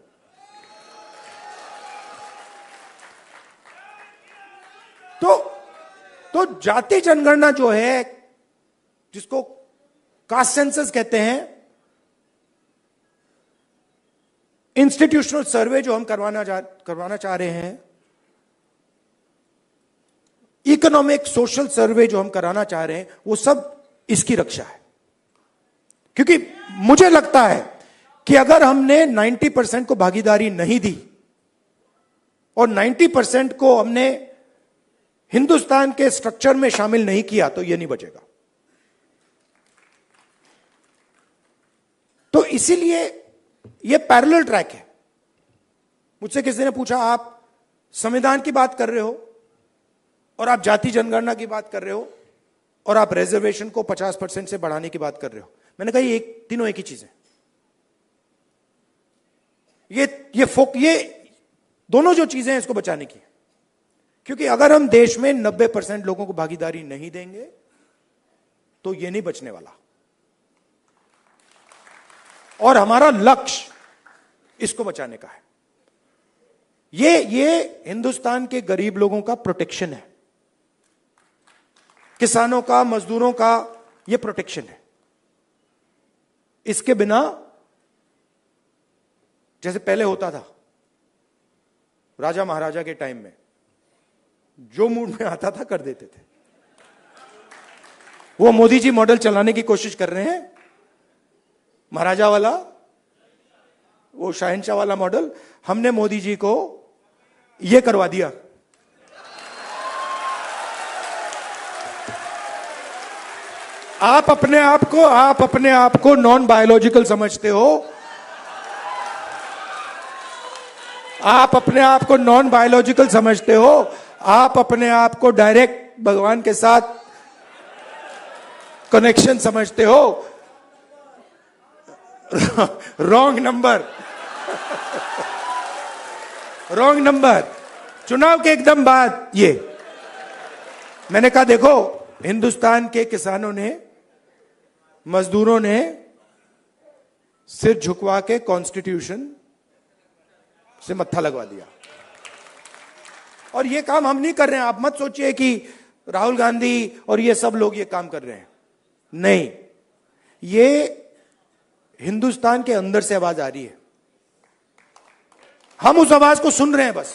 तो जाति जनगणना जो है, जिसको कास्ट सेंसस कहते हैं, इंस्टीट्यूशनल सर्वे जो हम करवाना चाह रहे हैं, इकोनॉमिक सोशल सर्वे जो हम कराना चाह रहे हैं, वो सब इसकी रक्षा है। क्योंकि मुझे लगता है कि अगर हमने 90% को भागीदारी नहीं दी और 90% को हमने हिंदुस्तान के स्ट्रक्चर में शामिल नहीं किया, तो यह नहीं बचेगा। तो इसीलिए यह पैरेलल ट्रैक है। मुझसे किसी ने पूछा, आप संविधान की बात कर रहे हो और आप जाति जनगणना की बात कर रहे हो और आप रिजर्वेशन को 50% से बढ़ाने की बात कर रहे हो। मैंने कहा तीनों एक ही चीज है। ये दोनों जो चीजें हैं इसको बचाने की। क्योंकि अगर हम देश में 90% लोगों को भागीदारी नहीं देंगे तो ये नहीं बचने वाला। और हमारा लक्ष्य इसको बचाने का है। ये हिंदुस्तान के गरीब लोगों का प्रोटेक्शन है, किसानों का, मजदूरों का ये प्रोटेक्शन है। इसके बिना, जैसे पहले होता था राजा महाराजा के टाइम में, जो मूड में आता था कर देते थे। वो मोदी जी मॉडल चलाने की कोशिश कर रहे हैं, महाराजा वाला, वो शहंशाह वाला मॉडल। हमने मोदी जी को यह करवा दिया। आप अपने आप को नॉन बायोलॉजिकल समझते हो। आप अपने आप को नॉन बायोलॉजिकल समझते हो। आप अपने आप को डायरेक्ट भगवान के साथ कनेक्शन समझते हो। Wrong number. Wrong number. चुनाव के एकदम बाद ये मैंने कहा, देखो, हिंदुस्तान के किसानों ने, मजदूरों ने सिर झुकवा के कॉन्स्टिट्यूशन से मत्था लगवा दिया। और ये काम हम नहीं कर रहे हैं। आप मत सोचिए कि राहुल गांधी और ये सब लोग ये काम कर रहे हैं। नहीं, ये हिंदुस्तान के अंदर से आवाज आ रही है। हम उस आवाज को सुन रहे हैं बस।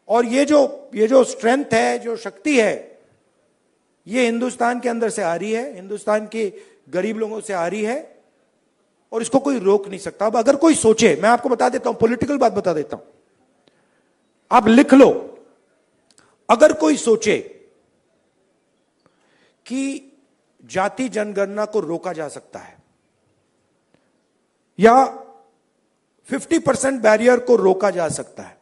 और ये जो स्ट्रेंथ है, जो शक्ति है, ये हिंदुस्तान के अंदर से आ रही है, हिंदुस्तान के गरीब लोगों से आ रही है, और इसको कोई रोक नहीं सकता। अब अगर कोई सोचे, मैं आपको बता देता हूं, पॉलिटिकल बात बता देता हूं, आप लिख लो। अगर कोई सोचे कि जाति जनगणना को रोका जा सकता है या 50% बैरियर को रोका जा सकता है,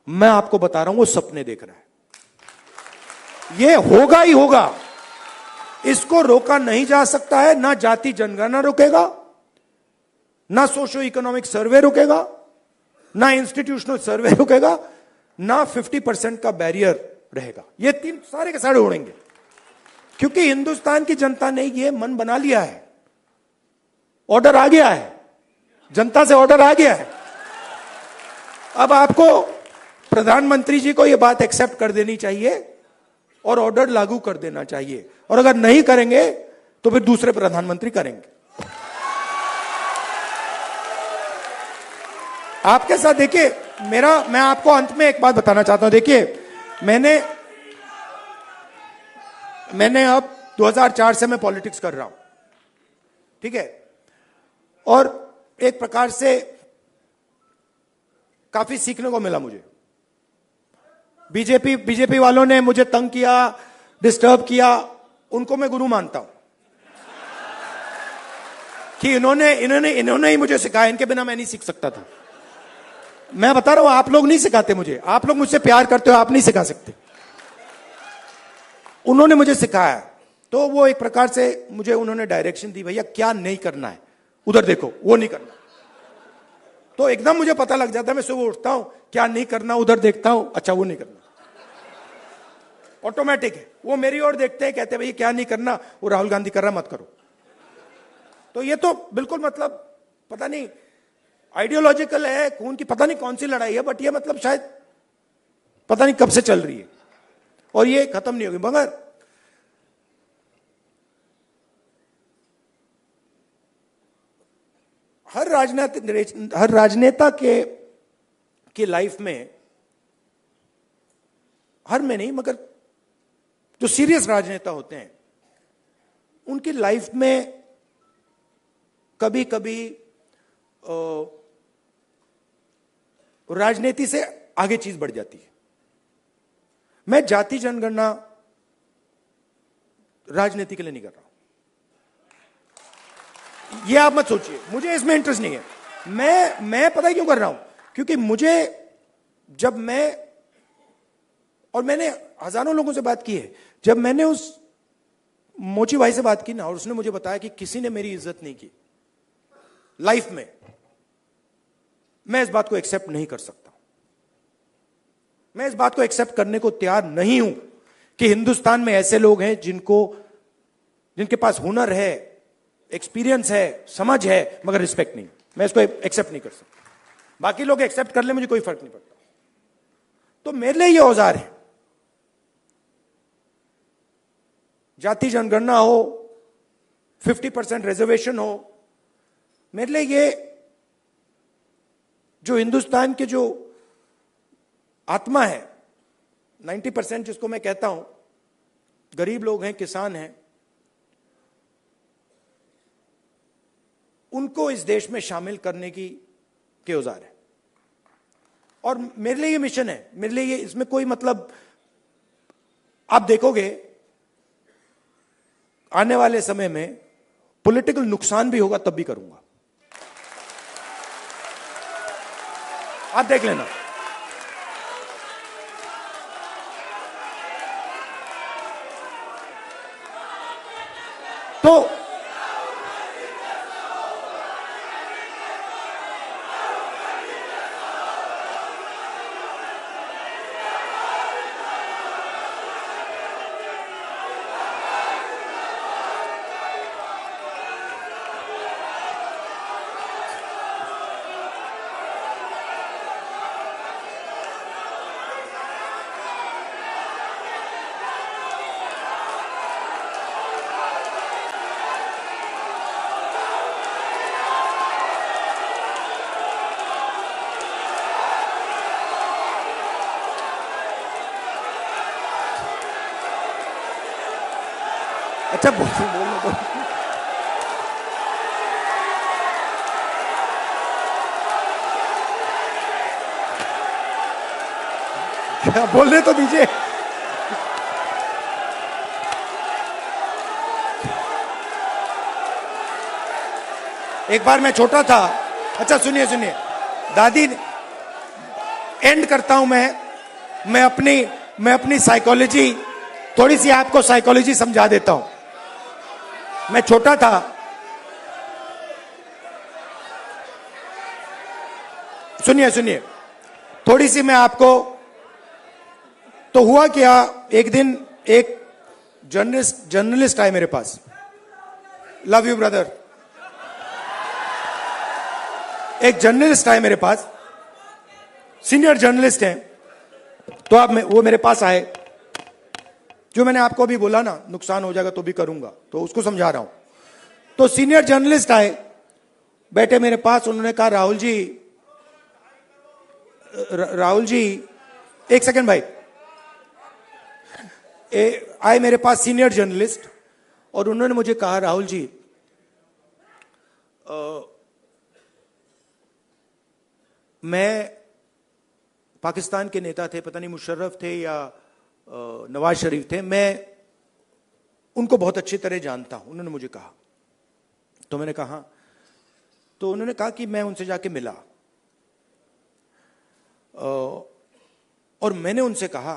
मैं आपको बता रहा हूं, वो सपने देख रहा है। ये होगा ही होगा। इसको रोका नहीं जा सकता है। ना जाति जनगणना रोकेगा, ना सोशो इकोनॉमिक सर्वे रुकेगा, ना इंस्टीट्यूशनल सर्वे रुकेगा, ना 50% का बैरियर रहेगा। ये तीन सारे के सारे उड़ेंगे। क्योंकि हिंदुस्तान की जनता ने ये मन बना लिया है। ऑर्डर आ गया है, जनता से ऑर्डर आ गया है। अब आपको, प्रधानमंत्री जी को यह बात एक्सेप्ट कर देनी चाहिए और ऑर्डर लागू कर देना चाहिए। और अगर नहीं करेंगे तो फिर दूसरे प्रधानमंत्री करेंगे। आपके साथ देखिए, मैं आपको अंत में एक बात बताना चाहता हूं। देखिए, मैंने अब 2004 से मैं पॉलिटिक्स कर रहा हूं, ठीक है, और एक प्रकार से काफी सीखने को मिला मुझे। बीजेपी वालों ने मुझे तंग किया, डिस्टर्ब किया, उनको मैं गुरु मानता हूं कि इन्होंने ही मुझे सिखाया, इनके बिना मैं नहीं सीख सकता था। मैं बता रहा हूं, आप लोग नहीं सिखाते मुझे, आप लोग मुझसे प्यार करते हो, आप नहीं सिखा सकते। उन्होंने मुझे सिखाया, तो वो एक प्रकार से मुझे उन्होंने डायरेक्शन दी, भैया क्या नहीं करना है, उधर देखो, वो नहीं करना। तो एकदम मुझे पता लग जाता है, मैं सुबह उठता हूं, क्या नहीं करना, उधर देखता हूं, अच्छा वो नहीं करना, ऑटोमेटिक है। वो मेरी ओर देखते हैं, कहते हैं भैया क्या नहीं करना, वो राहुल गांधी कर रहा, मत करो। तो ये तो बिल्कुल मतलब पता नहीं आइडियोलॉजिकल है, खून की पता नहीं कौन सी लड़ाई है, बट ये मतलब शायद पता नहीं कब से चल रही है और ये खत्म नहीं होगी। मगर हर राजनेता के लाइफ में, हर में नहीं मगर जो सीरियस राजनेता होते हैं उनकी लाइफ में कभी कभी राजनीति से आगे चीज बढ़ जाती है। मैं जाति जनगणना राजनीति के लिए नहीं कर रहा हूं, ये आप मत सोचिए, मुझे इसमें इंटरेस्ट नहीं है। मैं पता है क्यों कर रहा हूं, क्योंकि मुझे जब मैंने हजारों लोगों से बात की है, जब मैंने उस मोची भाई से बात की ना और उसने मुझे बताया कि किसी ने मेरी इज्जत नहीं की लाइफ में, मैं इस बात को एक्सेप्ट नहीं कर सकता। मैं इस बात को एक्सेप्ट करने को तैयार नहीं हूं कि हिंदुस्तान में ऐसे लोग हैं जिनके पास हुनर है, एक्सपीरियंस है, समझ है, मगर रिस्पेक्ट नहीं। मैं इसको एक्सेप्ट नहीं कर सकता। बाकी लोग एक्सेप्ट कर ले, मुझे कोई फर्क नहीं पड़ता। तो मेरे लिए ये औजार है, जाति जनगणना हो, 50% रिजर्वेशन हो, मेरे लिए ये जो हिंदुस्तान के जो आत्मा है, 90% जिसको मैं कहता हूं, गरीब लोग हैं, किसान हैं, उनको इस देश में शामिल करने के औजार है। और मेरे लिए ये मिशन है, मेरे लिए ये, इसमें कोई मतलब, आप देखोगे आने वाले समय में पॉलिटिकल नुकसान भी होगा तब भी करूंगा, आप देख लेना। तो अच्छा बोल दो। क्या बोलने तो दीजिए। एक बार मैं छोटा था, अच्छा सुनिए दादी, एंड करता हूं मैं अपनी साइकोलॉजी, थोड़ी सी आपको साइकोलॉजी समझा देता हूं। मैं छोटा था, सुनिए थोड़ी सी मैं आपको, तो हुआ क्या, एक दिन एक जर्नलिस्ट आए मेरे पास, लव यू ब्रदर, एक जर्नलिस्ट आए मेरे पास, सीनियर जर्नलिस्ट हैं, तो वो मेरे पास आए, जो मैंने आपको अभी बोला ना, नुकसान हो जाएगा तो भी करूंगा, तो उसको समझा रहा हूं। तो सीनियर जर्नलिस्ट आए, बैठे मेरे पास, उन्होंने कहा राहुल जी, एक सेकंड भाई, आए मेरे पास सीनियर जर्नलिस्ट और उन्होंने मुझे कहा राहुल जी, मैं पाकिस्तान के नेता थे, पता नहीं मुशर्रफ थे या नवाज शरीफ थे, मैं उनको बहुत अच्छी तरह जानता हूं। उन्होंने मुझे कहा, तो मैंने कहा, तो उन्होंने कहा कि मैं उनसे जाके मिला और मैंने उनसे कहा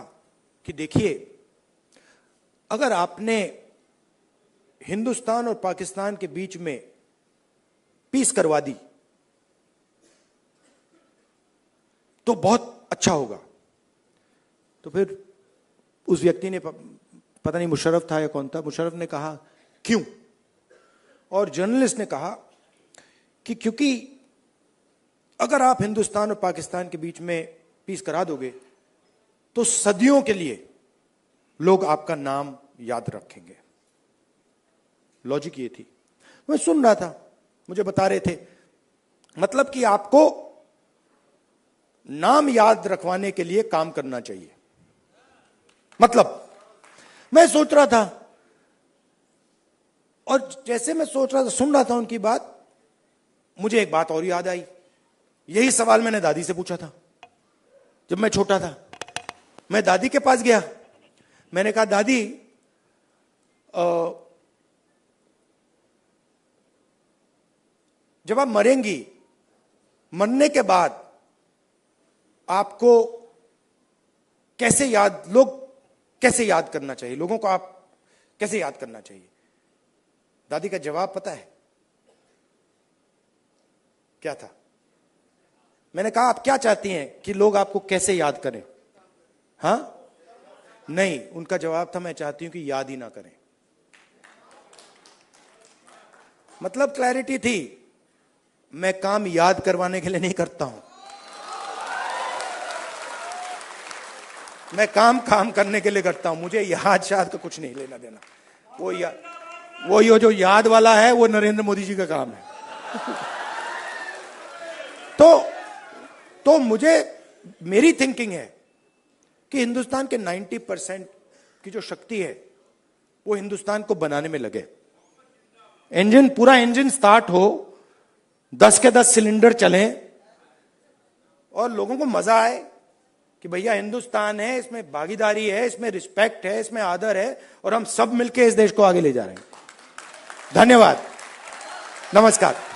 कि देखिए, अगर आपने हिंदुस्तान और पाकिस्तान के बीच में पीस करवा दी तो बहुत अच्छा होगा। तो फिर उस व्यक्ति ने, पता नहीं मुशर्रफ था या कौन था, मुशर्रफ ने कहा क्यों? और जर्नलिस्ट ने कहा कि क्योंकि अगर आप हिंदुस्तान और पाकिस्तान के बीच में पीस करा दोगे तो सदियों के लिए लोग आपका नाम याद रखेंगे। लॉजिक ये थी। मैं सुन रहा था, मुझे बता रहे थे, मतलब कि आपको नाम याद रखवाने के लिए काम करना चाहिए। मतलब मैं सोच रहा था, और जैसे मैं सोच रहा था, सुन रहा था उनकी बात, मुझे एक बात और याद आई। यही सवाल मैंने दादी से पूछा था जब मैं छोटा था। मैं दादी के पास गया, मैंने कहा, दादी जब आप मरेंगी, मरने के बाद आपको कैसे याद, लोग कैसे याद करना चाहिए, लोगों को आप कैसे याद करना चाहिए? दादी का जवाब पता है क्या था? मैंने कहा, आप क्या चाहती हैं कि लोग आपको कैसे याद करें? हां? नहीं, उनका जवाब था, मैं चाहती हूं कि याद ही ना करें। मतलब क्लैरिटी थी, मैं काम याद करवाने के लिए नहीं करता हूं, मैं काम करने के लिए करता हूं। मुझे याद शाद का कुछ नहीं लेना देना। वो ये जो याद वाला है वो नरेंद्र मोदी जी का काम है। तो मुझे, मेरी थिंकिंग है कि हिंदुस्तान के 90% की जो शक्ति है वो हिंदुस्तान को बनाने में लगे। इंजन, पूरा इंजन स्टार्ट हो, 10 के 10 सिलेंडर चलें और लोगों को मजा आए कि भैया हिंदुस्तान है, इसमें भागीदारी है, इसमें रिस्पेक्ट है, इसमें आदर है, और हम सब मिलकर इस देश को आगे ले जा रहे हैं। धन्यवाद, नमस्कार।